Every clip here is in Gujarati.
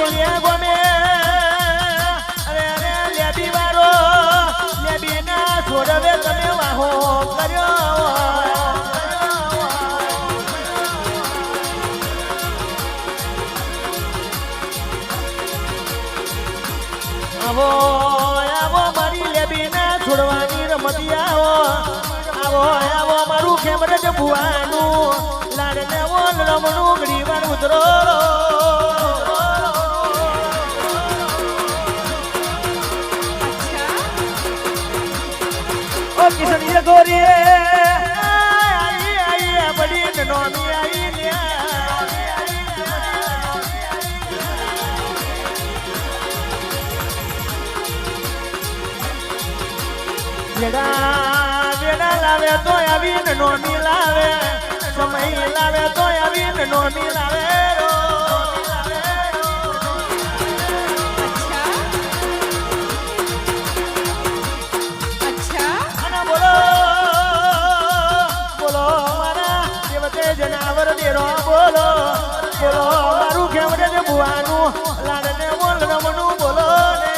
વાઘેલિયા ગમે અરે અરે લેબી વાળો લેબી ના છોડવે તમે વાહો કર્યો આવો આવો મારી લેબી ના છોડવાની રમતી આવો આવો આવો મારું ખેમરજ ભુવાનું લાડ ને ઓલ રમણું ગરીવાર ઉતરો ઓ કિશનીય ગોરી આઈ આઈ બડી નોમી આઈ ને વેડા લાવે તો આવીને નોની લાવે સમય લાવે તો આવીને નોની લાવે અને બોલો બોલો મારા દેવતે જનાવર દેરો બોલો બોલો મારું ખેમડે જ ભુવાનું લાડને બોલ રમનું બોલો ને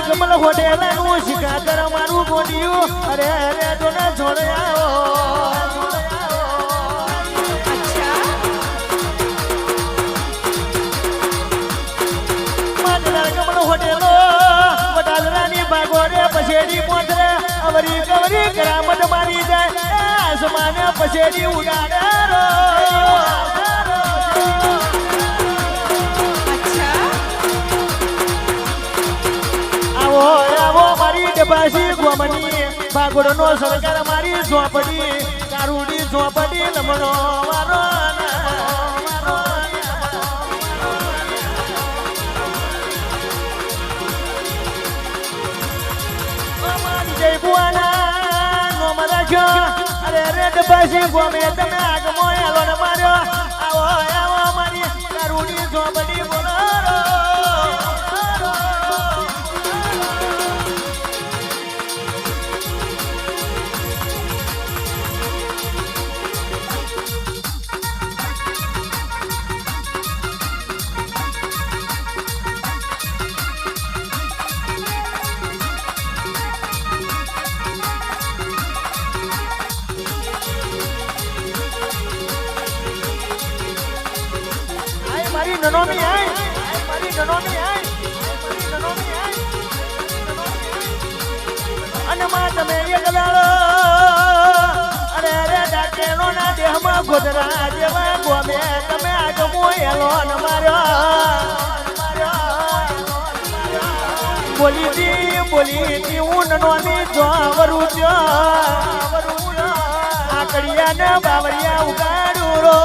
કમલ હોટેલાનું શિકાદર મારું ગોડિયું અરે અરે તોને છોડે આવો કમલ હોટેલો વડાદરાની ભાગોરે પછેડી પોતરે અવરી કવરી કરામત મારી જાય આસમાને પછેડી ઉડાડે ડબાસી ગોમની ભાગોડનો સરકાર મારી ઝોપડી કારુડી ઝોપડી લમણો વારો જય બુઆના નો મરાખ્યો અરે અરે ડબાસી ગોમે તમે આગમો એલો માર્યો આવો આવો મારી કારુડી ઝોપડી બોલો મારી નનોમી આય મારી નનોમી આય મારી નનોમી આય અને માં તમે એક દાડો અરે અરે ડાકેનો ના દેહમાં ગોધરા જેવા ગોમે તમે આગમો એલો ન માર્યો બોલી દી હું નનોમી જો વરું જો આકડિયા ને બાવળિયા ઉગાડું રો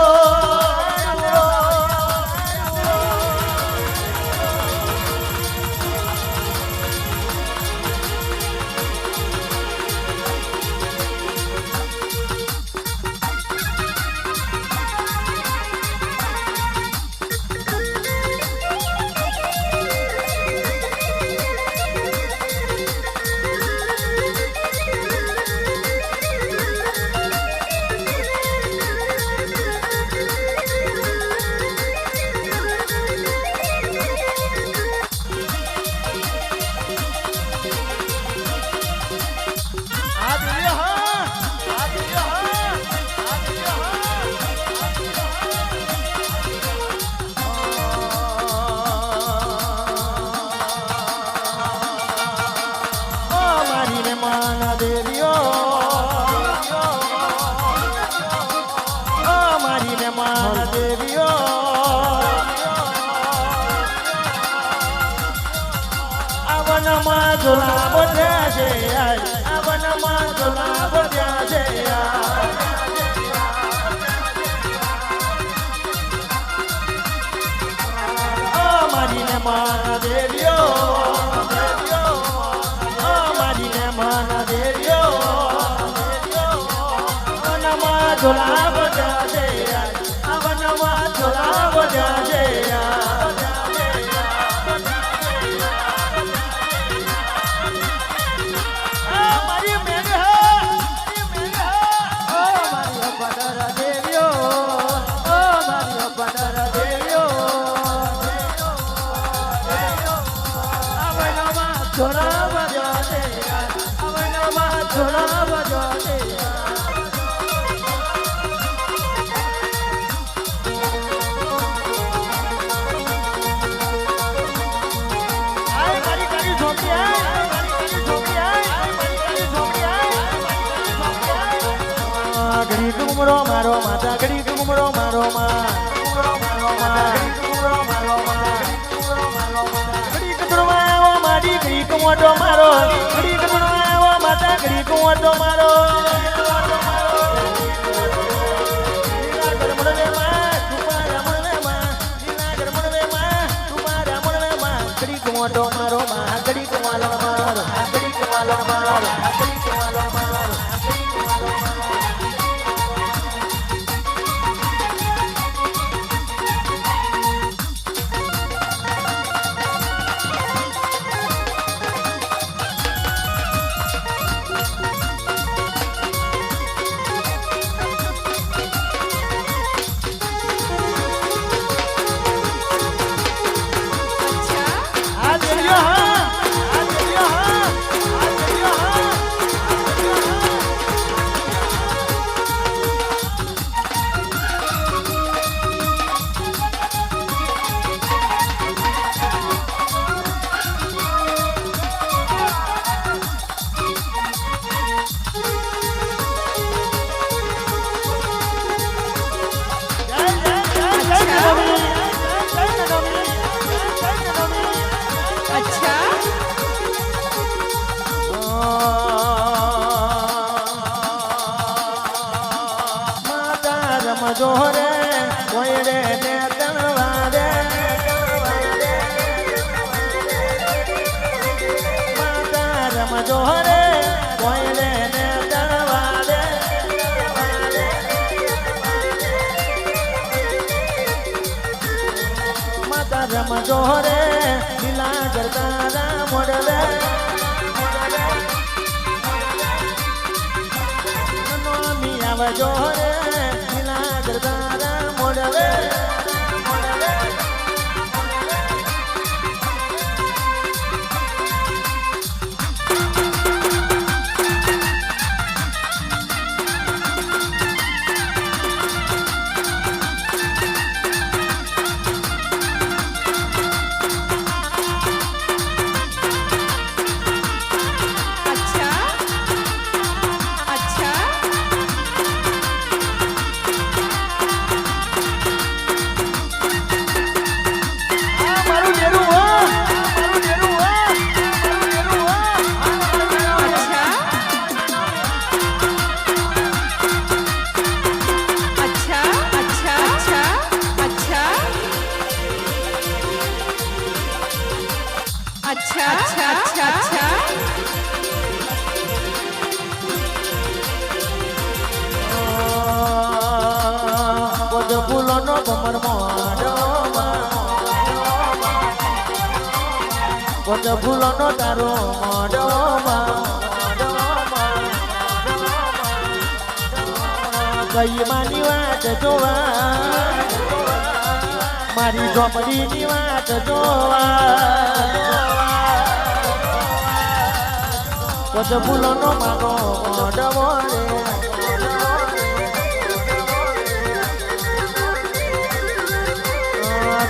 વનમાં ઝોલા બોધ્યા છે આ વનમાં ઝોલા બોધ્યા છે મારીને માના દેવીઓ મારીને માના દેવીઓ વનમાં ઝોલા બોધ્યા છે આ વનમાં ઝોલા બોધ્યા છે છોરા બજો દે અવનમાં છોરા બજો દે ઘડી ઘુમરો મારો માતા ઘડી ઘુમરો મારો માં ઘડી કુમરો મારી ઘડી કુમરો મારો ઘડી કુમરો માતા ઘડી કુમરો મારો ઘડી કુમરો મારો માં ઘડી કુમાલો મારો ઘડી કુમાલો મારો ઘડી કુમાલો મારો જોરે કોઈ રે ને તણવારે માતા રમ જોરે કોઈ રે ને તણવારે માતા રમ જોરે લીલા કરતા મોડવે નોમી આવ જોરે દાદા મોડવે ફૂલોનો ભમર મોડો ફૂલોનો તારો મોડો કઈ માની વાત જોવા મારી ઝોપડીની વાત જોવા ફૂલોનો માનો મોડો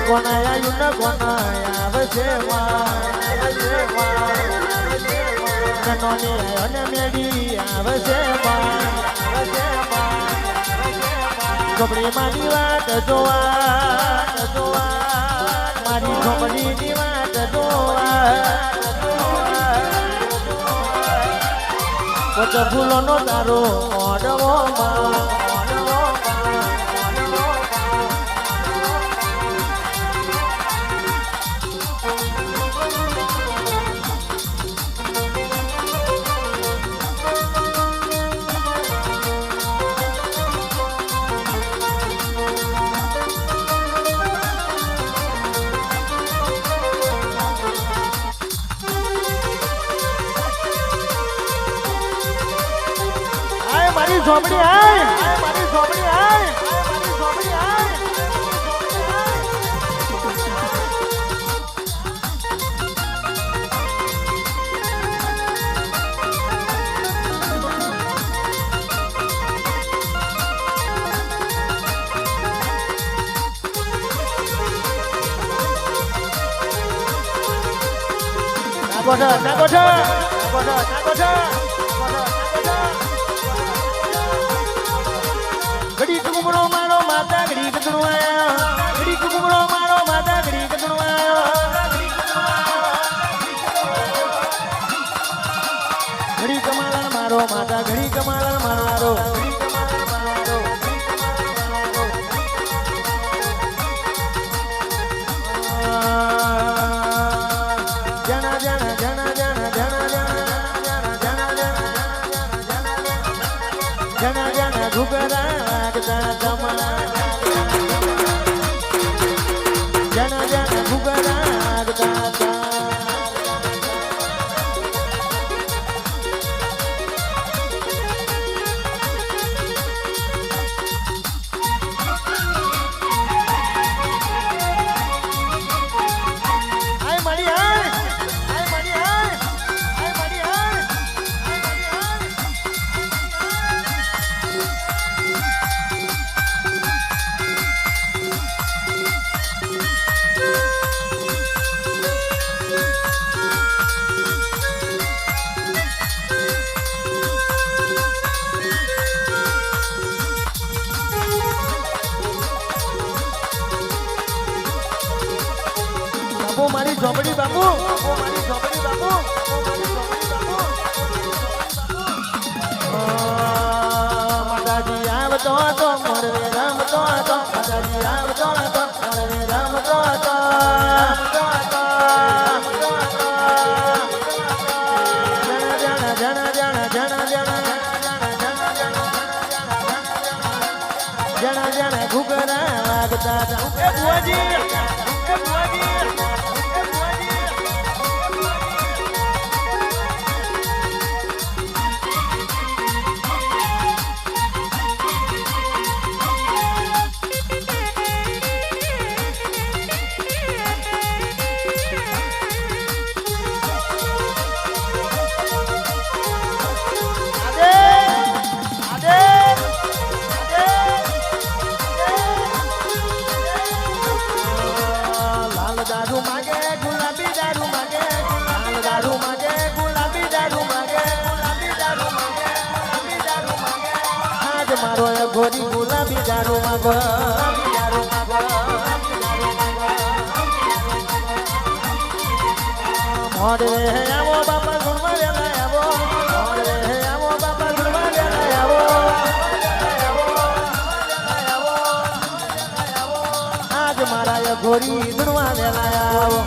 કોનાયા યુન કોનાયા આવશે નનોની અને મેડી આવશે ચોપડી મારી વાત જોવા મારી ચોપડીની વાત જોવા ફૂલોનો તારો મોડવો મારી ઝોપડી આય મારી ઝોપડી આય મારી ઝોપડી આય ઘડી કુમરો મારો માતા ઘડી કદણો આયા ઘડી કુમરો મારો માતા ઘડી કદણો આયા ઘડી કમાલણ મારો માતા ઘડી કમાલણ મારો જણા જણા જણા જણા જણા જણા ઘુગરા વાગતા તમારા જણા જણા ઘુગરા વાગતા મારી ઝોપડી બાપુ મારી ઝોપડી બાપુ માતાજી આવતો હતો મોરવે રમતો હતો માતાજી આવતો હતો મોરવે રમતો હતો જણા જણા જણા જણા જણા જણા ઘુગરા વાગતા હતા બુઆજી દારૂ માગે ગુલાબી દારૂ માગે લાલ દારૂ માગે ગુલાબી દારૂ માગે ગુલાબી દારૂ માગે ગુલાબી દારૂ માગે આજ મારો એ ગોરી ગુલાબી દારૂ માગો ગુલાબી દારૂ માગો મોડે આવો બાપા ગુણવા વેલા આવો મોડે આવો બાપા ગુણવા વેલા આવો આજ મારા એ ગોરી ગુણવા વેલા આવો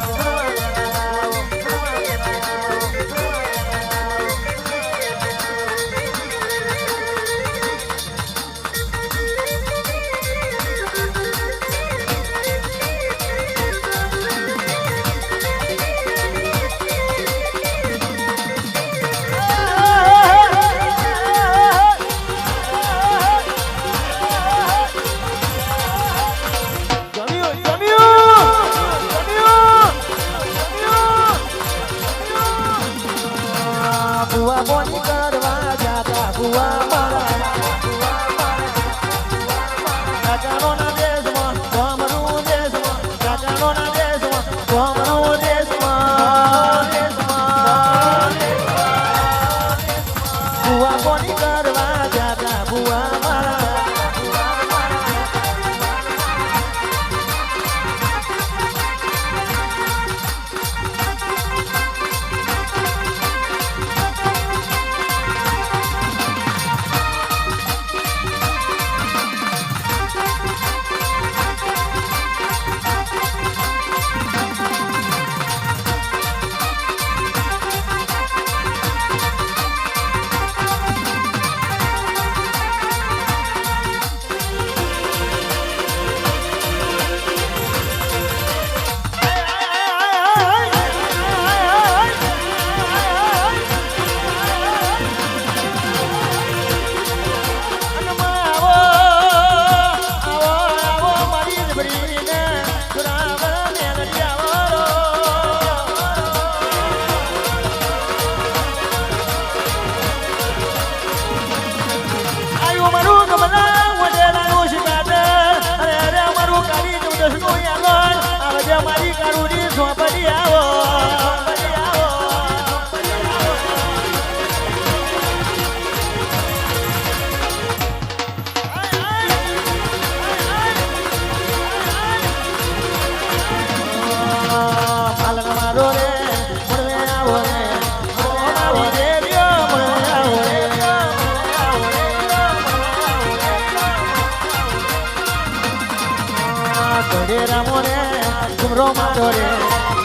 ઘુમરો મારો રે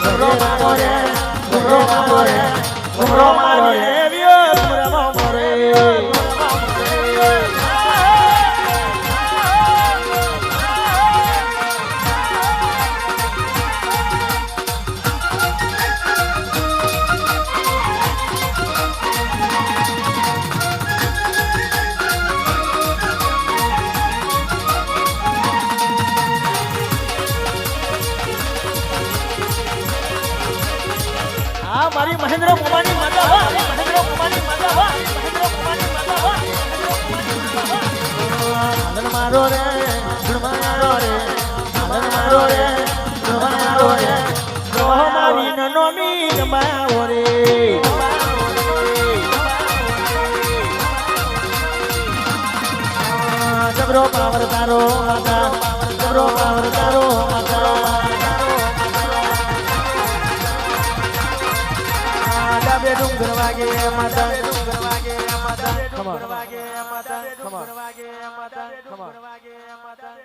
ઘુમરો મારો રે ઘુમરો મારો રે ઘુમરો મારો રે ઘુમરો મારો રે મારી મહેન્દ્ર કુમારની માતા હો મહેન્દ્ર કુમારની માતા હો મહેન્દ્ર કુમારની માતા હો આનંદ મારો રે ગુણ મારો રે આનંદ મારો રે ગુણ મારો રે રોહ મારી નનોમી ગમાવો રે જબરો પાવર તારો માતા જબરો પાવર તારો માતા ડુંગર વાગે માતા ડુંગર વાગે માતા ડુંગર વાગે માતા ડુંગર વાગે માતા ડુંગર વાગે માતા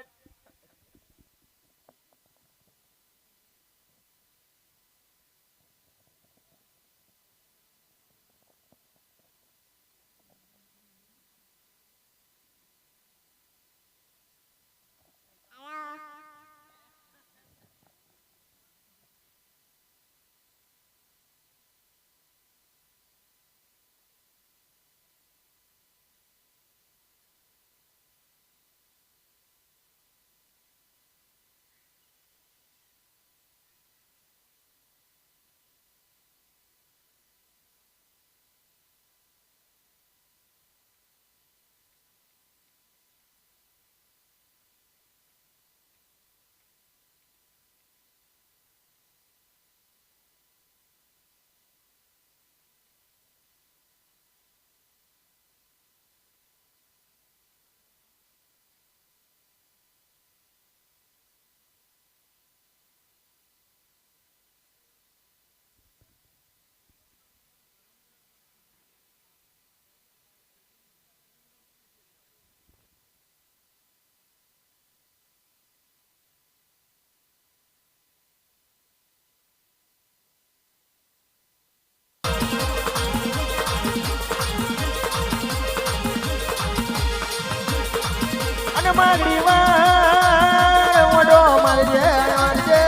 માગડી વાર ઓડો મારજે મારજે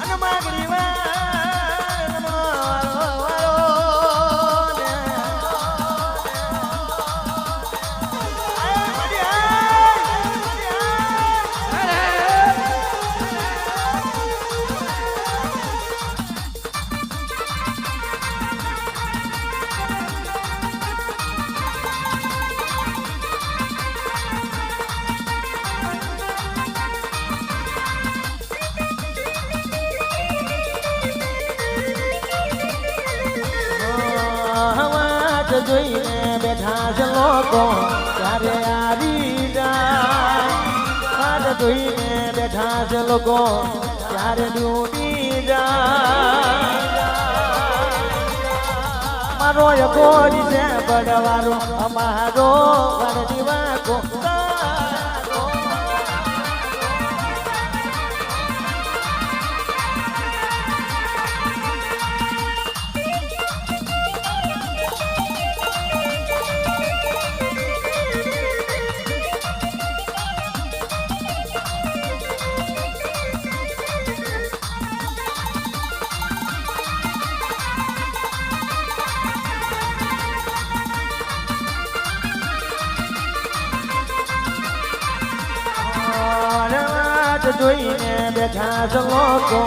અને માગડી વાર જોઈને બેઠા છે લોકો ત્યારે આવી જાય જોઈને બેઠા છે લોકો ત્યારે ડૂબી જાય મારો ગોરી છે બડવારો અમારો વરદીવા કો જોઈને બેઠા છે લોકો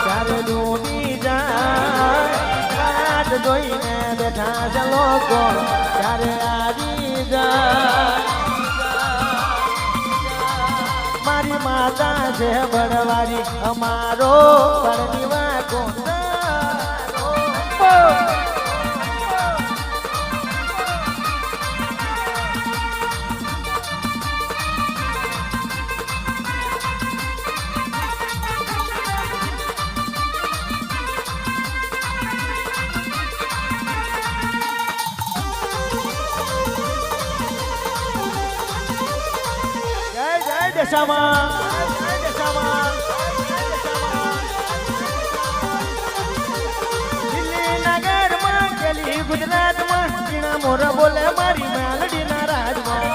ત્યારે ડૂબી જાય જોઈને બેઠા છે લોકો ત્યારે આવી જાય મારી માતા છે બળવારી અમારો પરણીવા કોણ દશામાં દિલ્હી નગરમાં ગલી ગુજરાતમાં જીણા મોર બોલે મારી મેલડીના રાજમાં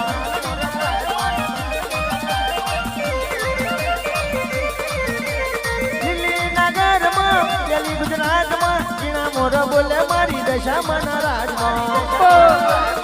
ગુજરાતમાં જીણા મોર બોલે મારી દશામાના રાજમાં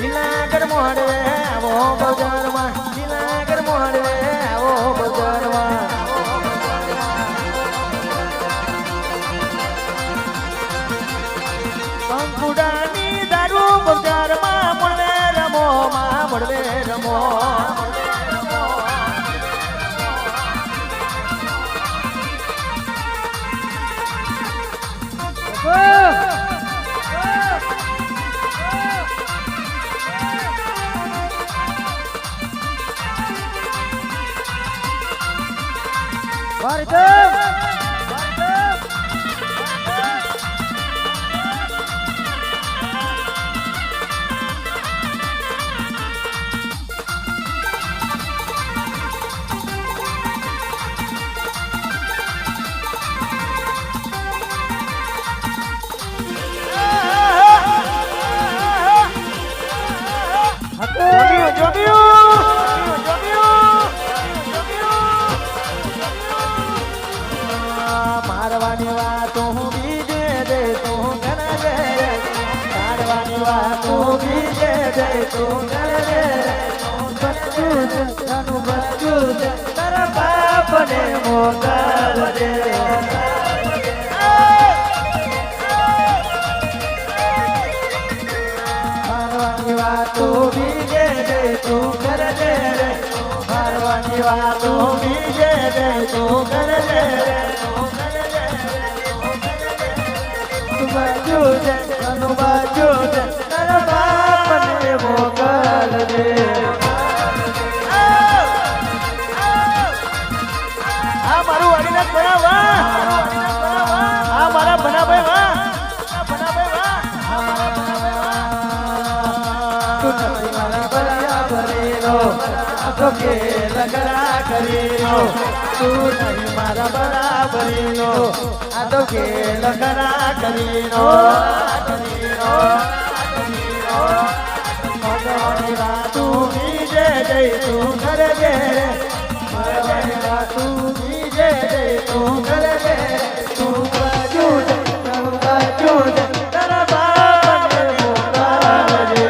જિલ્લાગર મોડવે આવો બજારમાં જિલ્લાગર મોડવે આવો બજારમાં કંકુડાની દારૂ બજારમાં મળવે રમો માં મળવે રમો મારવાની વાતો બીજે દે તું કરે મારવાની વાતો બીજે દે તું કરે બચ્ચું તારા બાપને મોકલ દે મારવાની વાતો બીજે દે તું કરે મારવાની વાતો બીજે દે તું કરે બાજુ તારા બાપને મોકલ દે આ મારું વાડીના કોણા વાહ આ મારા ભનાભાઈ વાહ તું નથી મારા બરાબરીનો તો કે લગડા કરીનો તું નહીં મારા બરાબરીનો આ તો કે લગડા કરીનો મગવાની વાતું બીજે જઈ તું કરે ગે મગવાની વાતું બીજે જઈ તું કરે ગે તું બાજુ તારા બાપને મોકલજે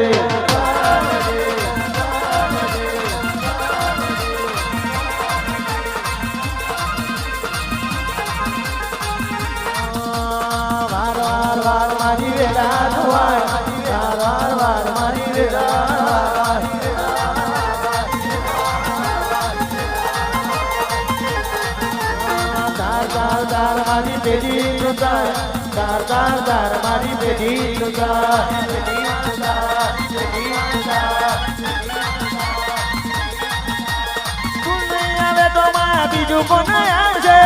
વાર મારી વેલા ધોવાય વાર મારી વેલા દાર મારી બેટી તુતા દાર મારી બેટી તુતા તું નહીં આવે તો માં બીજું કોણ આવશે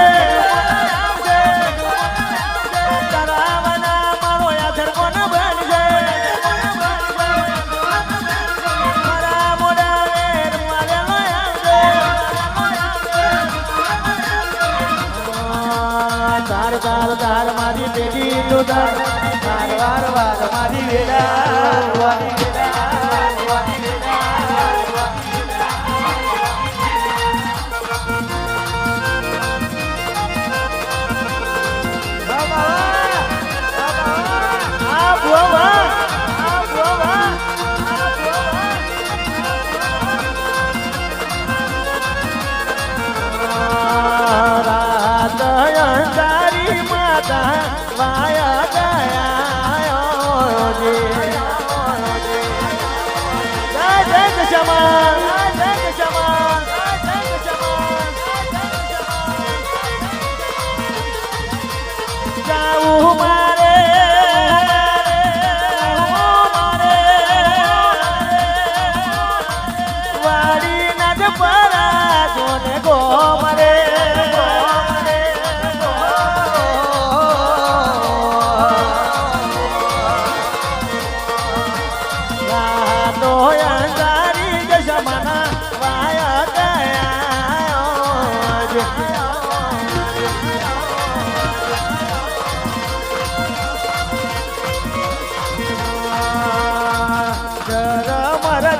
તાર મારી બેટી તો વાર મારી વેલા વાયા ગયા જય જય જાવું મારે પરા જોને ગો મરે તો અંધારી જશમના વાયા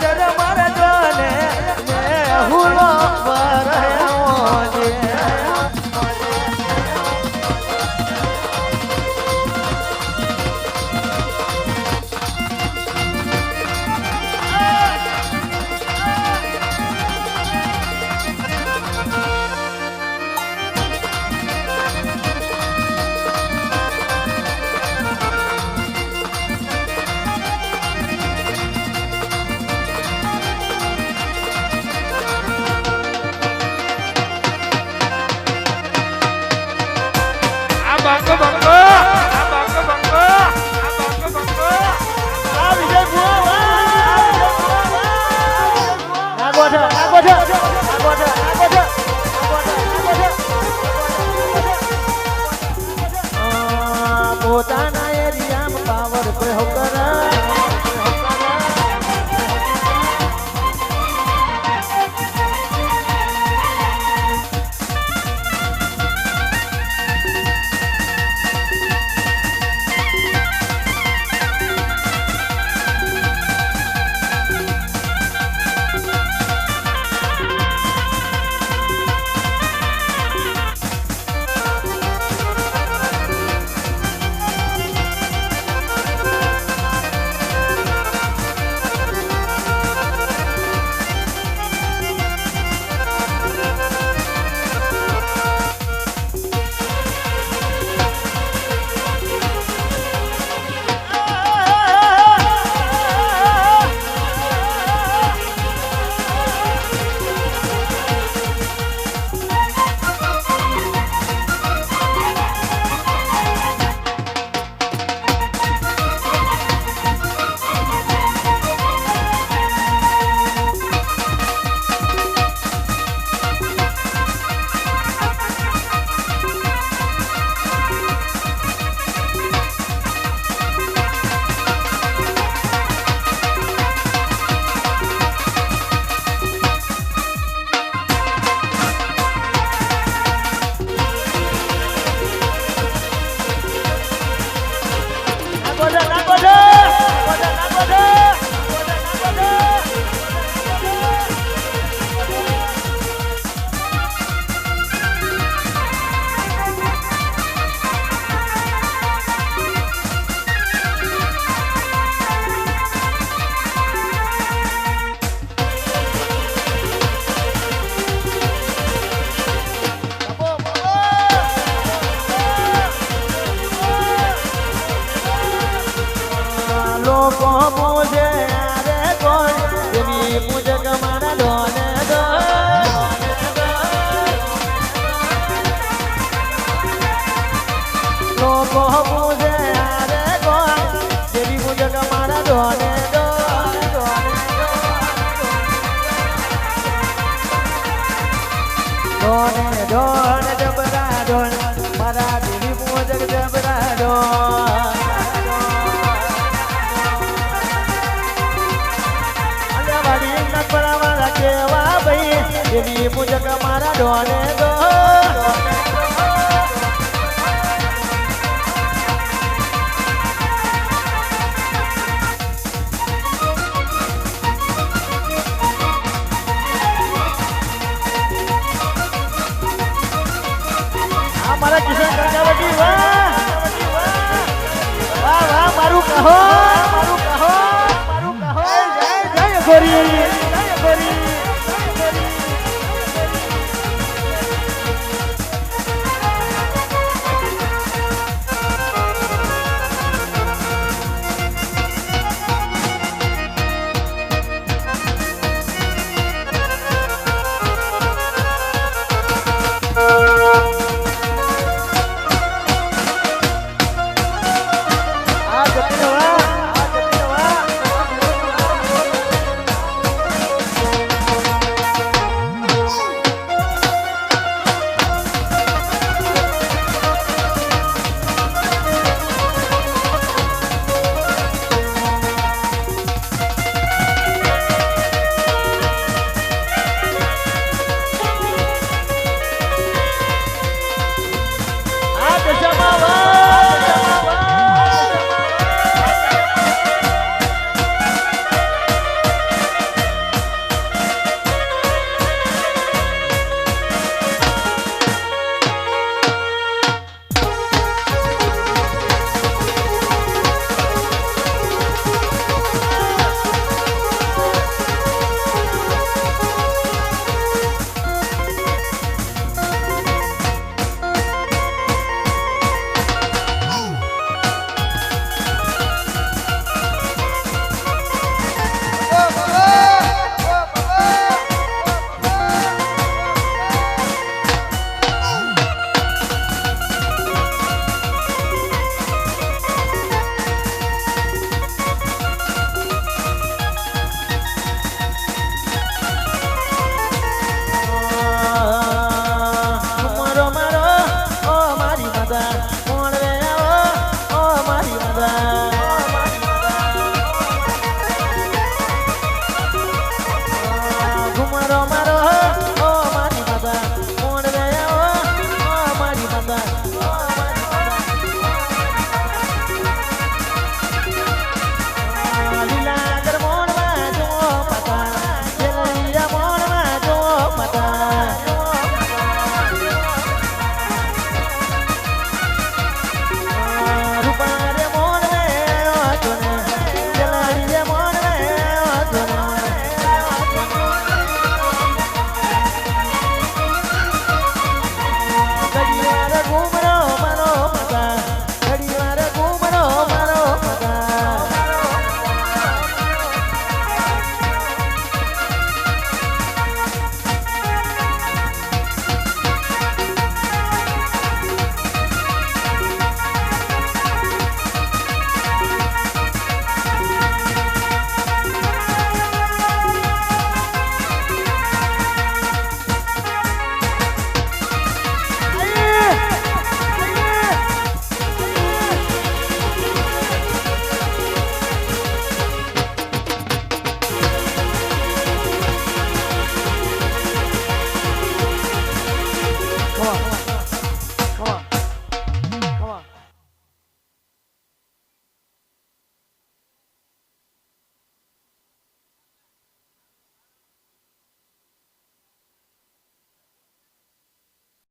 જરમર જોને હુલો ભરાયો છે બંકો બંકો આ બંકો બંકો આ બંકો બંકો આ વિજય બુઆ આ ગોઠ આ ગોઠ આ ગોઠ આ ગોઠ પોતાના એરિયામાં પાવર કોઈ હોકરા લોકો પૂજે રે કોઈ એની પૂજક મારા ડોને લોકો પૂજે રે કોઈ એની પૂજક મારા ડોને ડોને ડોને જબરા ડોન મારા દેવી પૂજક જબરા ડોન કેવા ભાઈ દેવી પૂજક મારા ડોને દો મારા કિશન કાકાવટી વાહ વાહ વાહ મારું કહો